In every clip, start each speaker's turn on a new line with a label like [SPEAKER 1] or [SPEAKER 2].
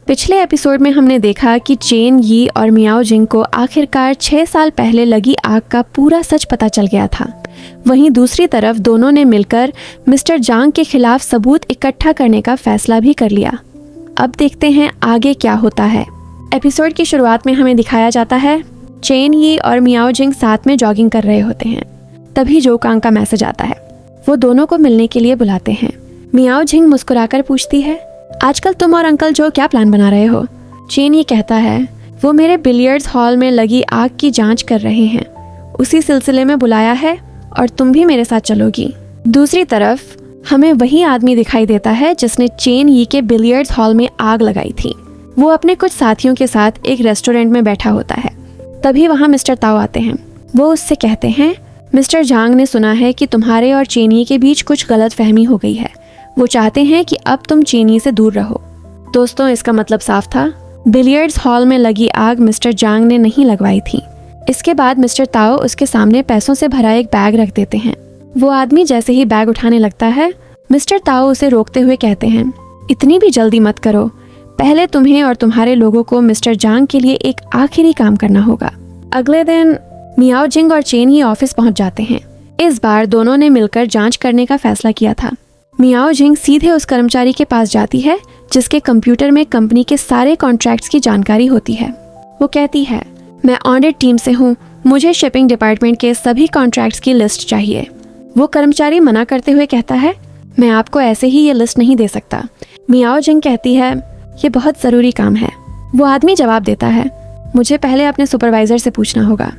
[SPEAKER 1] पिछले एपिसोड में हमने देखा कि चेन यी और मियाओ जिंग को आखिरकार 6 साल पहले लगी आग का पूरा सच पता चल गया था। वहीं दूसरी तरफ दोनों ने मिलकर मिस्टर जांग के खिलाफ सबूत इकट्ठा करने का फैसला भी कर लिया। अब देखते हैं आगे क्या होता है। एपिसोड की शुरुआत में हमें दिखाया जाता है चेन यी और मियाओ जिंग साथ में जॉगिंग कर रहे होते हैं। तभी जो कांग का मैसेज आता है। वो दोनों को मिलने के लिए बुलाते हैं। मियाओ जिंग मुस्कुराकर पूछती है, आजकल तुम और अंकल जो क्या प्लान बना रहे हो? चेन ये कहता है, वो मेरे बिलियर्ड्स हॉल में लगी आग की जांच कर रहे हैं, उसी सिलसिले में बुलाया है और तुम भी मेरे साथ चलोगी। दूसरी तरफ हमें वही आदमी दिखाई देता है जिसने चेन यी के बिलियर्ड्स हॉल में आग लगाई थी। वो अपने कुछ साथियों के साथ एक रेस्टोरेंट में बैठा होता है। तभी वहाँ मिस्टर ताओ आते हैं। वो उससे कहते हैं, मिस्टर जांग ने सुना है कि तुम्हारे और चेन यी के बीच कुछ गलतफहमी हो गई है। वो चाहते हैं कि अब तुम चेन यी से दूर रहो। दोस्तों, इसका मतलब साफ था, बिलियर्ड्स हॉल में लगी आग मिस्टर जांग ने नहीं लगवाई थी। इसके बाद मिस्टर ताओ उसके सामने पैसों से भरा एक बैग रख देते हैं। वो आदमी जैसे ही बैग उठाने लगता है, मिस्टर ताओ उसे रोकते हुए कहते हैं, इतनी भी जल्दी मत करो, पहले तुम्हें और तुम्हारे लोगों को मिस्टर जांग के लिए एक आखिरी काम करना होगा। अगले दिन मियाओ जिंग और चेन यी ऑफिस पहुंच जाते हैं। इस बार दोनों ने मिलकर जांच करने का फैसला किया था। मियाओ जिंग सीधे उस कर्मचारी के पास जाती है जिसके कंप्यूटर में कंपनी के सारे कॉन्ट्रैक्ट्स की जानकारी होती है। वो कहती है, मैं ऑडिट टीम से हूँ, मुझे शिपिंग डिपार्टमेंट के सभी कॉन्ट्रैक्ट्स की लिस्ट चाहिए। वो कर्मचारी मना करते हुए कहता है, मैं आपको ऐसे ही ये लिस्ट नहीं दे सकता। मियाओ जिंग कहती है, ये बहुत ज़रूरी काम है। वो आदमी जवाब देता है, मुझे पहले अपने सुपरवाइजर से पूछना होगा।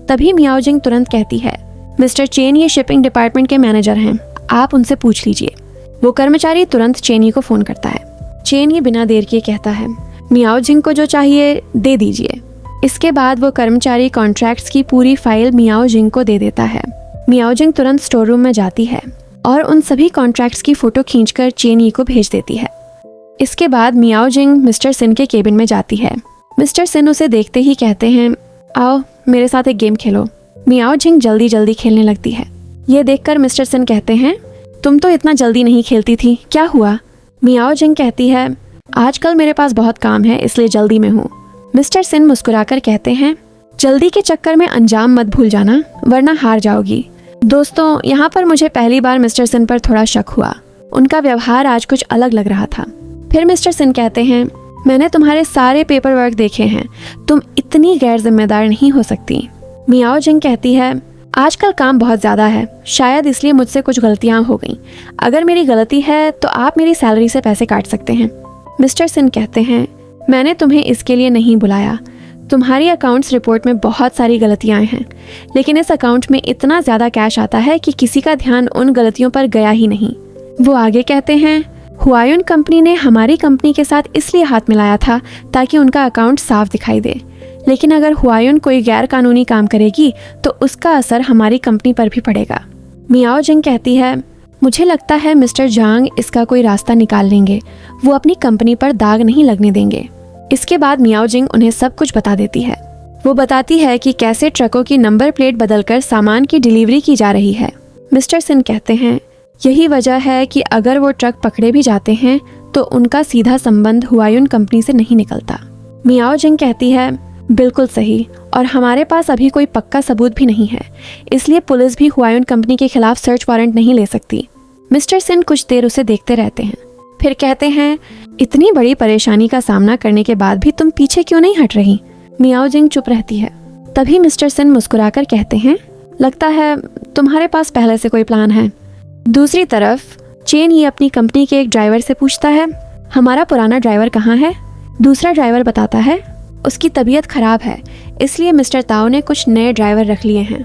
[SPEAKER 1] तभी मियाओ जिंग तुरंत कहती है, मिस्टर चेन ये शिपिंग डिपार्टमेंट के मैनेजर हैं, आप उनसे पूछ लीजिए। वो कर्मचारी तुरंत चेन यी को फ़ोन करता है। चेन यी बिना देर किए कहता है, मियाओ जिंग को जो चाहिए दे दीजिए। इसके बाद वो कर्मचारी कॉन्ट्रैक्ट्स की पूरी फाइल मियाओ जिंग को दे देता है। मियाओ जिंग तुरंत स्टोर रूम में जाती है और उन सभी कॉन्ट्रैक्ट्स की फ़ोटो खींचकर चेन यी को भेज देती है। इसके बाद मियाओ जिंग मिस्टर सिन के केबिन में जाती है। मिस्टर सिन उसे देखते ही कहते हैं, आओ मेरे साथ एक गेम खेलो। मियाओ जिंग जल्दी जल्दी खेलने लगती है। ये देखकर मिस्टर सिन कहते हैं, तुम तो इतना जल्दी नहीं खेलती थी, क्या हुआ? मियाओ जिंग कहती है, आजकल मेरे पास बहुत काम है इसलिए जल्दी में हूँ। मिस्टर सिन मुस्कुराकर कहते हैं, जल्दी के चक्कर में अंजाम मत भूल जाना वरना हार जाओगी। दोस्तों, यहाँ पर मुझे पहली बार मिस्टर सिन पर थोड़ा शक हुआ। उनका व्यवहार आज कुछ अलग लग रहा था। फिर मिस्टर सिन कहते हैं, मैंने तुम्हारे सारे पेपर वर्क देखे हैं, तुम इतनी गैर जिम्मेदार नहीं हो सकती। मियाओ जिंग कहती है, आजकल काम बहुत ज़्यादा है, शायद इसलिए मुझसे कुछ गलतियाँ हो गई। अगर मेरी गलती है तो आप मेरी सैलरी से पैसे काट सकते हैं। मिस्टर सिन कहते हैं, मैंने तुम्हें इसके लिए नहीं बुलाया। तुम्हारी अकाउंट्स रिपोर्ट में बहुत सारी गलतियाँ हैं, लेकिन इस अकाउंट में इतना ज़्यादा कैश आता है कि किसी का ध्यान उन गलतियों पर गया ही नहीं। वो आगे कहते हैं, हुआयुन कंपनी ने हमारी कंपनी के साथ इसलिए हाथ मिलाया था ताकि उनका अकाउंट साफ दिखाई दे, लेकिन अगर हुआयुन कोई गैर कानूनी काम करेगी तो उसका असर हमारी कंपनी पर भी पड़ेगा। मियाओ जिंग कहती है, मुझे लगता है मिस्टर जांग इसका कोई रास्ता निकाल लेंगे, वो अपनी कंपनी पर दाग नहीं लगने देंगे। इसके बाद मियाओ जिंग उन्हें सब कुछ बता देती है। वो बताती है कि कैसे ट्रकों की नंबर प्लेट बदलकर सामान की डिलीवरी की जा रही है। मिस्टर सिन कहते हैं, यही वजह है कि अगर वो ट्रक पकड़े भी जाते हैं तो उनका सीधा संबंध हुआयुन कंपनी से नहीं निकलता। मियाओ जिंग कहती है, बिल्कुल सही, और हमारे पास अभी कोई पक्का सबूत भी नहीं है, इसलिए पुलिस भी हुआयुन कंपनी के खिलाफ सर्च वारंट नहीं ले सकती। मिस्टर सिन कुछ देर उसे देखते रहते हैं, फिर कहते हैं, इतनी बड़ी परेशानी का सामना करने के बाद भी तुम पीछे क्यों नहीं हट रही? मियाओ जिंग चुप रहती है। तभी मिस्टर सिन मुस्कुराकर कहते हैं, लगता है तुम्हारे पास पहले से कोई प्लान है। दूसरी तरफ चेन यी अपनी कंपनी के एक ड्राइवर से पूछता है, हमारा पुराना ड्राइवर कहाँ है? दूसरा ड्राइवर बताता है, उसकी तबीयत खराब है, इसलिए मिस्टर ताओ ने कुछ नए ड्राइवर रख लिए हैं।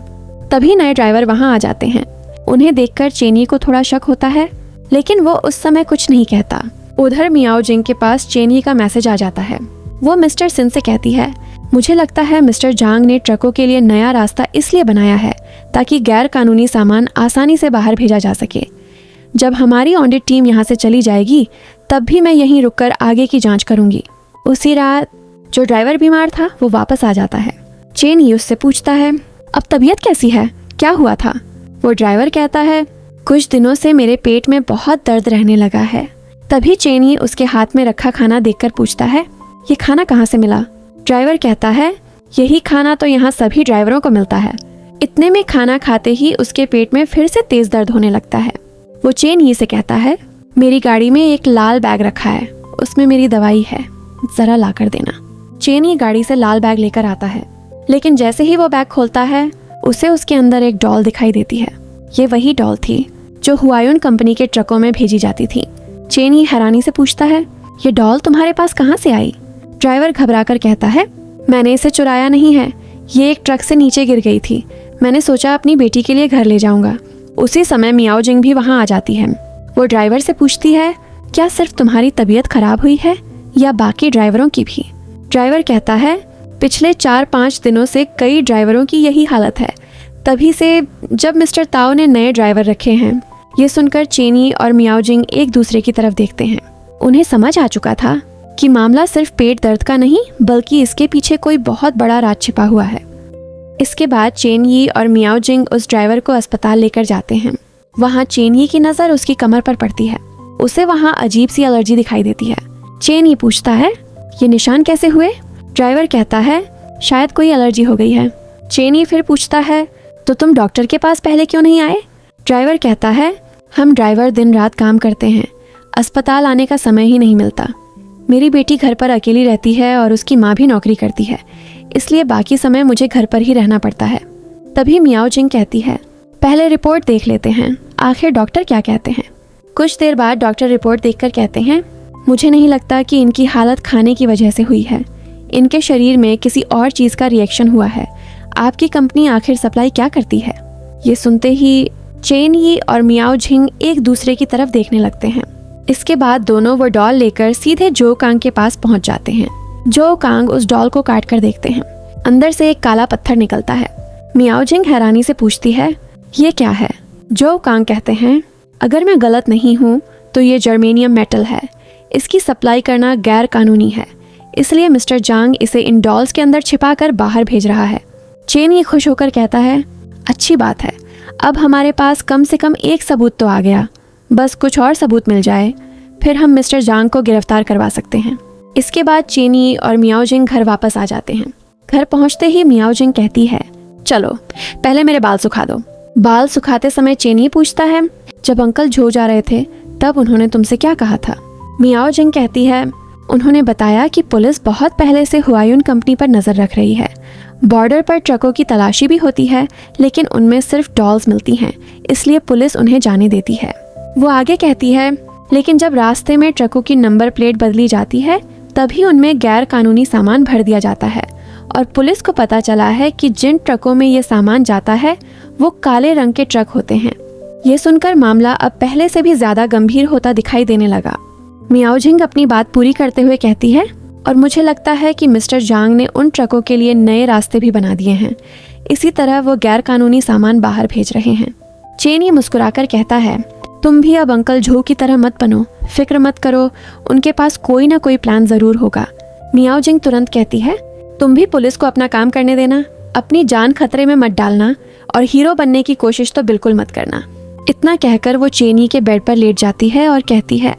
[SPEAKER 1] तभी नए ड्राइवर वहाँ आ जाते हैं। उन्हें देखकर चेन यी को थोड़ा शक होता है, लेकिन वो उस समय कुछ नहीं कहता। उधर मियाओ जिंग के पास चेन यी का मैसेज आ जाता है। वो मिस्टर सिन से कहती है, मुझे लगता है मिस्टर जांग ने ट्रकों के लिए नया रास्ता इसलिए बनाया है ताकि गैर कानूनी सामान आसानी से बाहर भेजा जा सके। जब हमारी ऑडिट टीम यहाँ से चली जाएगी तब भी मैं यहीं रुककर आगे की जांच करूंगी। उसी रात जो ड्राइवर बीमार था वो वापस आ जाता है। चेन यी उससे पूछता है, अब तबीयत कैसी है, क्या हुआ था? वो ड्राइवर कहता है, कुछ दिनों से मेरे पेट में बहुत दर्द रहने लगा है। तभी चेन यी उसके हाथ में रखा खाना देखकर पूछता है, ये खाना कहाँ से मिला? ड्राइवर कहता है, यही खाना तो यहाँ सभी ड्राइवरों को मिलता है। इतने में खाना खाते ही उसके पेट में फिर से तेज दर्द होने लगता है। वो चेन यी से कहता है, मेरी गाड़ी में एक लाल बैग रखा है, उसमें मेरी दवाई है, जरा ला कर देना। चेन यी गाड़ी से लाल बैग लेकर आता है, लेकिन जैसे ही वो बैग खोलता है उसे उसके अंदर एक डॉल दिखाई देती है। ये वही डॉल थी जो हुआयुन कंपनी के ट्रकों में भेजी जाती थी। चेन यी हैरानी से पूछता है, ये डॉल तुम्हारे पास कहाँ से आई? ड्राइवर घबराकर कहता है, मैंने इसे चुराया नहीं है, ये एक ट्रक से नीचे गिर गई थी। मैंने सोचा अपनी बेटी के लिए घर ले जाऊंगा। उसी समय मियाओ जिंग भी वहाँ आ जाती है। वो ड्राइवर से पूछती है, क्या सिर्फ तुम्हारी तबीयत खराब हुई है या बाकी ड्राइवरों की भी? ड्राइवर कहता है, पिछले 4-5 दिनों से कई ड्राइवरों की यही हालत है, तभी से जब मिस्टर ताओ ने नए ड्राइवर रखे हैं। ये सुनकर चेन यी और मियाओ जिंग एक दूसरे की तरफ देखते हैं। उन्हें समझ आ चुका था कि मामला सिर्फ पेट दर्द का नहीं, बल्कि इसके पीछे कोई बहुत बड़ा राज छिपा हुआ है। इसके बाद चेन यी और मियाओ जिंग उस ड्राइवर को अस्पताल लेकर जाते हैं। वहाँ चेन यी की नज़र उसकी कमर पर पड़ती है। उसे वहाँ अजीब सी एलर्जी दिखाई देती है। चेन यी पूछता है, ये निशान कैसे हुए? ड्राइवर कहता है, शायद कोई एलर्जी हो गई है। चेन यी फिर पूछता है, तो तुम डॉक्टर के पास पहले क्यों नहीं आए? ड्राइवर कहता है, हम ड्राइवर दिन रात काम करते हैं, अस्पताल आने का समय ही नहीं मिलता। मेरी बेटी घर पर अकेली रहती है और उसकी माँ भी नौकरी करती है, इसलिए बाकी समय मुझे घर पर ही रहना पड़ता है। तभी मियाओ जिंग कहती है, पहले रिपोर्ट देख लेते हैं, आखिर डॉक्टर क्या कहते हैं। कुछ देर बाद डॉक्टर रिपोर्ट देखकर कहते हैं, मुझे नहीं लगता कि इनकी हालत खाने की वजह से हुई है। इनके शरीर में किसी और चीज़ का रिएक्शन हुआ है। आपकी कंपनी आखिर सप्लाई क्या करती है? ये सुनते ही चेन यी और मियाओ जिंग एक दूसरे की तरफ देखने लगते हैं। इसके बाद दोनों वो डॉल लेकर सीधे जो कांग के पास पहुंच जाते हैं। जो कांग उस डॉल को काट कर देखते हैं। अंदर से एक काला पत्थर निकलता है। मियाओ जिंग हैरानी से पूछती है, ये क्या है? जो कांग कहते हैं, अगर मैं गलत नहीं हूँ तो ये जर्मेनियम मेटल है। इसकी सप्लाई करना गैर कानूनी है, इसलिए मिस्टर जांग इसे इन डॉल्स के अंदर छिपा कर बाहर भेज रहा है। चेन यी खुश होकर कहता है, अच्छी बात है, अब हमारे पास कम से कम एक सबूत तो आ गया। बस कुछ और सबूत मिल जाए, फिर हम मिस्टर जांग को गिरफ्तार करवा सकते हैं। इसके बाद चेन यी और मियाओ जिंग घर वापस आ जाते हैं। घर पहुंचते ही मियाओ जिंग कहती है, चलो पहले मेरे बाल सुखा दो। बाल सुखाते समय चेन यी पूछता है, जब अंकल झो जा रहे थे तब उन्होंने तुमसे क्या कहा था? मियाओ जिंग कहती है, उन्होंने बताया कि पुलिस बहुत पहले से हुआयुन कंपनी पर नजर रख रही है। बॉर्डर पर ट्रकों की तलाशी भी होती है, लेकिन उनमें सिर्फ डॉल्स मिलती हैं, इसलिए पुलिस उन्हें जाने देती है। वो आगे कहती है, लेकिन जब रास्ते में ट्रकों की नंबर प्लेट बदली जाती है तभी उनमें गैर कानूनी सामान भर दिया जाता है और पुलिस को पता चला है कि जिन ट्रकों में ये सामान जाता है वो काले रंग के ट्रक होते हैं। ये सुनकर मामला अब पहले से भी ज्यादा गंभीर होता दिखाई देने लगा। मियाओ जिंग अपनी बात पूरी करते हुए कहती है, और मुझे लगता है कि मिस्टर जांग ने उन ट्रकों के लिए नए रास्ते भी बना दिए हैं। इसी तरह वो गैर कानूनी सामान बाहर भेज रहे हैं। चेन यी मुस्कुराकर कहता है, तुम भी अब अंकल झो की तरह मत बनो, फिक्र मत करो, उनके पास कोई ना कोई प्लान जरूर होगा। मियाओ जिंग तुरंत कहती है, तुम भी पुलिस को अपना काम करने देना, अपनी जान खतरे में मत डालना और हीरो बनने की कोशिश तो बिल्कुल मत करना। इतना कहकर वो चेन यी के बेड पर लेट जाती है और कहती है,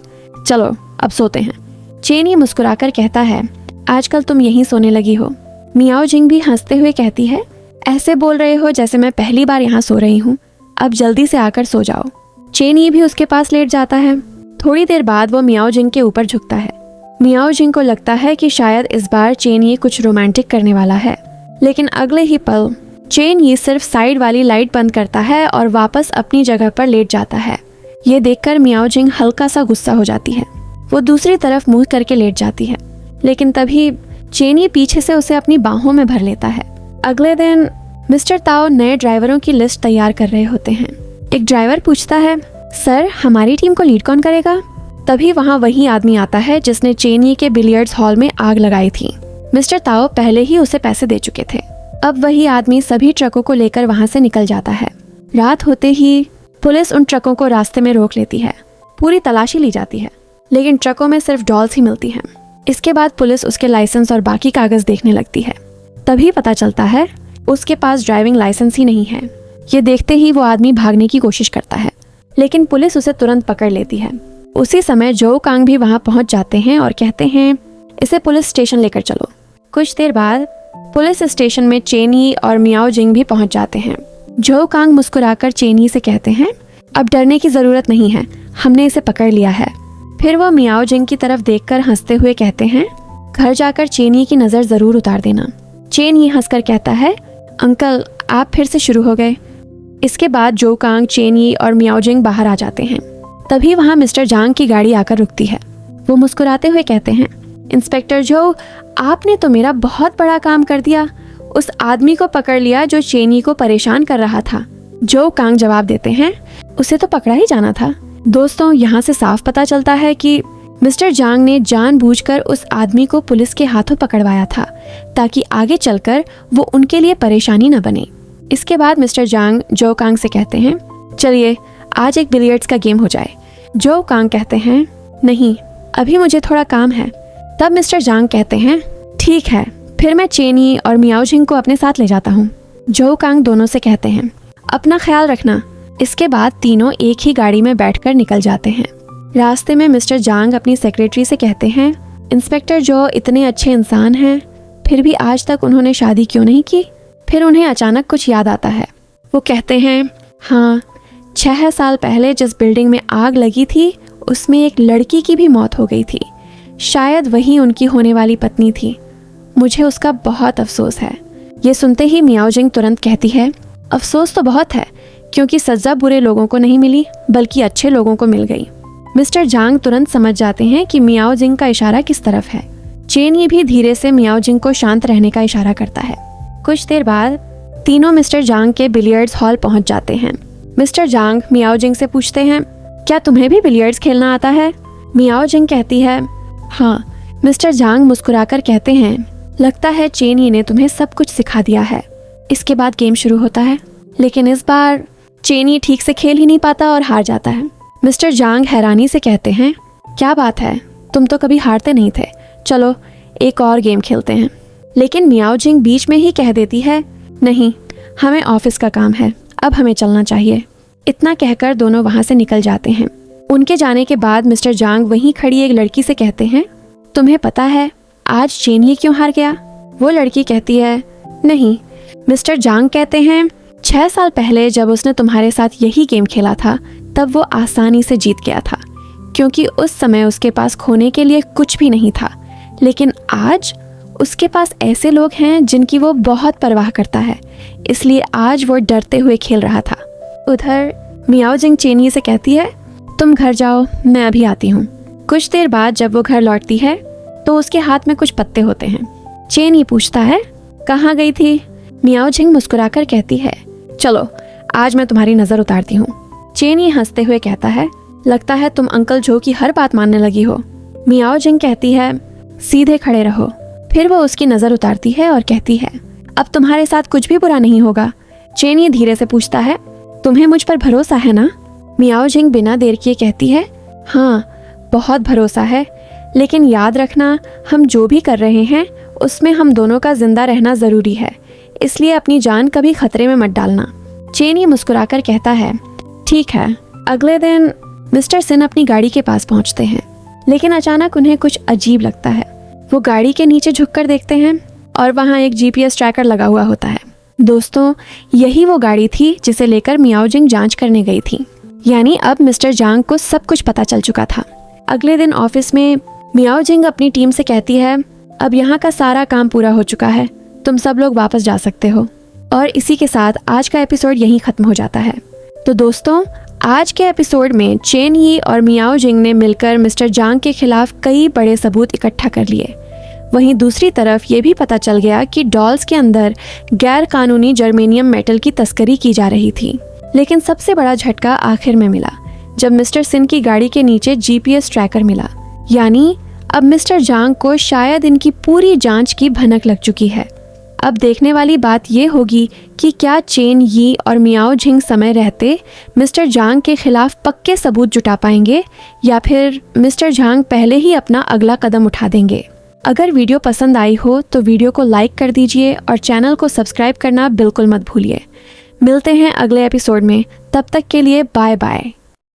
[SPEAKER 1] चलो अब सोते हैं। चेन यी मुस्कुराकर कहता है, आजकल तुम यहीं सोने लगी हो। मियाओ जिंग भी हंसते हुए कहती है, ऐसे बोल रहे हो जैसे मैं पहली बार यहाँ सो रही हूँ, अब जल्दी से आकर सो जाओ। चेन यी भी उसके पास लेट जाता है। थोड़ी देर बाद वो मियाओ जिंग के ऊपर झुकता है। मियाओ जिंग को लगता है कि शायद इस बार चेन यी कुछ रोमांटिक करने वाला है, लेकिन अगले ही पल चेन यी सिर्फ साइड वाली लाइट बंद करता है और वापस अपनी जगह पर लेट जाता है। ये देखकर मियाओ जिंग हल्का सा गुस्सा हो जाती है। वो दूसरी तरफ मुंह करके लेट जाती है, लेकिन तभी चेन यी पीछे से उसे अपनी बाहों में भर लेता है। अगले दिन मिस्टर ताओ नए ड्राइवरों की लिस्ट तैयार कर रहे होते हैं। एक ड्राइवर पूछता है, सर हमारी टीम को लीड कौन करेगा? तभी वहाँ वही आदमी आता है जिसने चेन यी के बिलियर्ड्स हॉल में आग लगाई थी। मिस्टर ताओ पहले ही उसे पैसे दे चुके थे। अब वही आदमी सभी ट्रकों को लेकर वहाँ से निकल जाता है। रात होते ही पुलिस उन ट्रकों को रास्ते में रोक लेती है। पूरी तलाशी ली जाती है, लेकिन ट्रकों में सिर्फ डॉल्स ही मिलती हैं। इसके बाद पुलिस उसके लाइसेंस और बाकी कागज देखने लगती है। तभी पता चलता है उसके पास ड्राइविंग लाइसेंस ही नहीं है। ये देखते ही वो आदमी भागने की कोशिश करता है, लेकिन पुलिस उसे तुरंत पकड़ लेती है। उसी समय जो कांग भी वहाँ पहुँच जाते हैं और कहते हैं, इसे पुलिस स्टेशन लेकर चलो। कुछ देर बाद पुलिस स्टेशन में चेन यी और मियाओ जिंग भी पहुंच जाते हैं। जो कांग मुस्कुराकर चेन यी से कहते हैं, अब डरने की जरूरत नहीं है, हमने इसे पकड़ लिया है। फिर वो मियाओ जिंग की तरफ देखकर हंसते हुए कहते हैं, घर जाकर चेन यी की नजर जरूर उतार देना। चेन यी हंसकर कहता है, अंकल आप फिर से शुरू हो गए। इसके बाद जो कांग, चेन यी और मियाओ जिंग बाहर आ जाते हैं। तभी वहाँ मिस्टर जांग की गाड़ी आकर रुकती है। वो मुस्कुराते हुए कहते हैं, इंस्पेक्टर जो, आपने तो मेरा बहुत बड़ा काम कर दिया, उस आदमी को पकड़ लिया जो चेन यी को परेशान कर रहा था। जो कांग जवाब देते हैं, उसे तो पकड़ा ही जाना था। दोस्तों, यहाँ से साफ पता चलता है कि मिस्टर जांग ने जानबूझकर उस आदमी को पुलिस के हाथों पकड़वाया था ताकि आगे चलकर वो उनके लिए परेशानी न बने। इसके बाद मिस्टर जांग जो कांग से कहते हैं, चलिए आज एक बिलियर्ड्स का गेम हो जाए। जो कांग कहते हैं, नहीं अभी मुझे थोड़ा काम है। तब मिस्टर जांग कहते हैं, ठीक है, फिर मैं चेन यी और मियाओ जिंग को अपने साथ ले जाता हूँ। जो कांग दोनों से कहते हैं, अपना ख्याल रखना। इसके बाद तीनों एक ही गाड़ी में बैठकर निकल जाते हैं। रास्ते में मिस्टर जांग अपनी सेक्रेटरी से कहते हैं, इंस्पेक्टर जो इतने अच्छे इंसान हैं, फिर भी आज तक उन्होंने शादी क्यों नहीं की। फिर उन्हें अचानक कुछ याद आता है। वो कहते हैं, हाँ 6 साल पहले जिस बिल्डिंग में आग लगी थी उसमें एक लड़की की भी मौत हो गई थी। शायद वही उनकी होने वाली पत्नी थी। मुझे उसका बहुत अफसोस है। ये सुनते ही मियाओ जिंग तुरंत कहती है, अफसोस तो बहुत है क्योंकि सजा बुरे लोगों को नहीं मिली बल्कि अच्छे लोगों को मिल गई। मिस्टर जांग तुरंत समझ जाते हैं कि मियाओ जिंग का इशारा किस तरफ है। चेन यी भी धीरे से मियाओ जिंग को शांत रहने का इशारा करता है। कुछ देर बाद तीनों मिस्टर जांग के बिलियर्ड्स हॉल पहुंच जाते हैं। मिस्टर जांग मियाओ जिंग से पूछते हैं, क्या तुम्हें भी बिलियर्ड्स खेलना आता है। मियाओ जिंग कहती है, हाँ। मिस्टर जांग मुस्कुराकर कहते हैं, लगता है चेन यी ने तुम्हें सब कुछ सिखा दिया है। इसके बाद गेम शुरू होता है, लेकिन इस बार चेन यी ठीक से खेल ही नहीं पाता और हार जाता है। मिस्टर जांग हैरानी से कहते हैं, क्या बात है, तुम तो कभी हारते नहीं थे, चलो एक और गेम खेलते हैं। लेकिन मियाओ जिंग बीच में ही कह देती है, नहीं हमें ऑफिस का काम है, अब हमें चलना चाहिए। इतना कहकर दोनों वहाँ से निकल जाते हैं। उनके जाने के बाद मिस्टर जांग वहीं खड़ी एक लड़की से कहते हैं, तुम्हें पता है आज चेन यी क्यों हार गया। वो लड़की कहती है, नहीं। मिस्टर जांग कहते हैं, 6 साल पहले जब उसने तुम्हारे साथ यही गेम खेला था तब वो आसानी से जीत गया था क्योंकि उस समय उसके पास खोने के लिए कुछ भी नहीं था। लेकिन आज उसके पास ऐसे लोग हैं जिनकी वो बहुत परवाह करता है, इसलिए आज वो डरते हुए खेल रहा था। उधर मियाओ जिंग चेन यी से कहती है, तुम घर जाओ, मैं अभी आती हूँ। कुछ देर बाद जब वो घर लौटती है तो उसके हाथ में कुछ पत्ते होते हैं। चेन यी पूछता है, कहाँ गई थी। मियाओ जिंग मुस्कुराकर कहती है, चलो आज मैं तुम्हारी नज़र उतारती हूँ। चेन यी हंसते हुए कहता है, लगता है तुम अंकल जो की हर बात मानने लगी हो। मियाओ जिंग कहती है, सीधे खड़े रहो। फिर वो उसकी नज़र उतारती है और कहती है, अब तुम्हारे साथ कुछ भी बुरा नहीं होगा। चेन यी धीरे से पूछता है, तुम्हें मुझ पर भरोसा है ना। मियाओ जिंग बिना देर किए कहती है, हाँ बहुत भरोसा है, लेकिन याद रखना हम जो भी कर रहे हैं उसमें हम दोनों का जिंदा रहना ज़रूरी है, इसलिए अपनी जान कभी खतरे में मत डालना। चेन यी मुस्कुराकर कहता है, ठीक है। अगले दिन मिस्टर सिन अपनी गाड़ी के पास पहुंचते हैं, लेकिन अचानक उन्हें कुछ अजीब लगता है। वो गाड़ी के नीचे झुककर देखते हैं और वहाँ एक GPS ट्रैकर लगा हुआ होता है। दोस्तों, यही वो गाड़ी थी जिसे लेकर मियाओ जिंग जांच करने गई थी। यानी अब मिस्टर जांग को सब कुछ पता चल चुका था। अगले दिन ऑफिस में मियाओ जिंग अपनी टीम से कहती है, अब यहाँ का सारा काम पूरा हो चुका है, तुम सब लोग वापस जा सकते हो। और इसी के साथ आज का एपिसोड यहीं ख़त्म हो जाता है। तो दोस्तों, आज के एपिसोड में चेन यी और मियाओ जिंग ने मिलकर मिस्टर जांग के खिलाफ कई बड़े सबूत इकट्ठा कर लिए। वहीं दूसरी तरफ ये भी पता चल गया कि डॉल्स के अंदर गैर कानूनी जर्मेनियम मेटल की तस्करी की जा रही थी। लेकिन सबसे बड़ा झटका आखिर में मिला जब मिस्टर सिन की गाड़ी के नीचे GPS ट्रैकर मिला। यानी अब मिस्टर जांग को शायद इनकी पूरी जांच की भनक लग चुकी है। अब देखने वाली बात ये होगी कि क्या चेन यी और मियाओ जिंग समय रहते मिस्टर जांग के खिलाफ पक्के सबूत जुटा पाएंगे या फिर मिस्टर जांग पहले ही अपना अगला कदम उठा देंगे। अगर वीडियो पसंद आई हो तो वीडियो को लाइक कर दीजिए और चैनल को सब्सक्राइब करना बिल्कुल मत भूलिए। मिलते हैं अगले एपिसोड में, तब तक के लिए बाय बाय।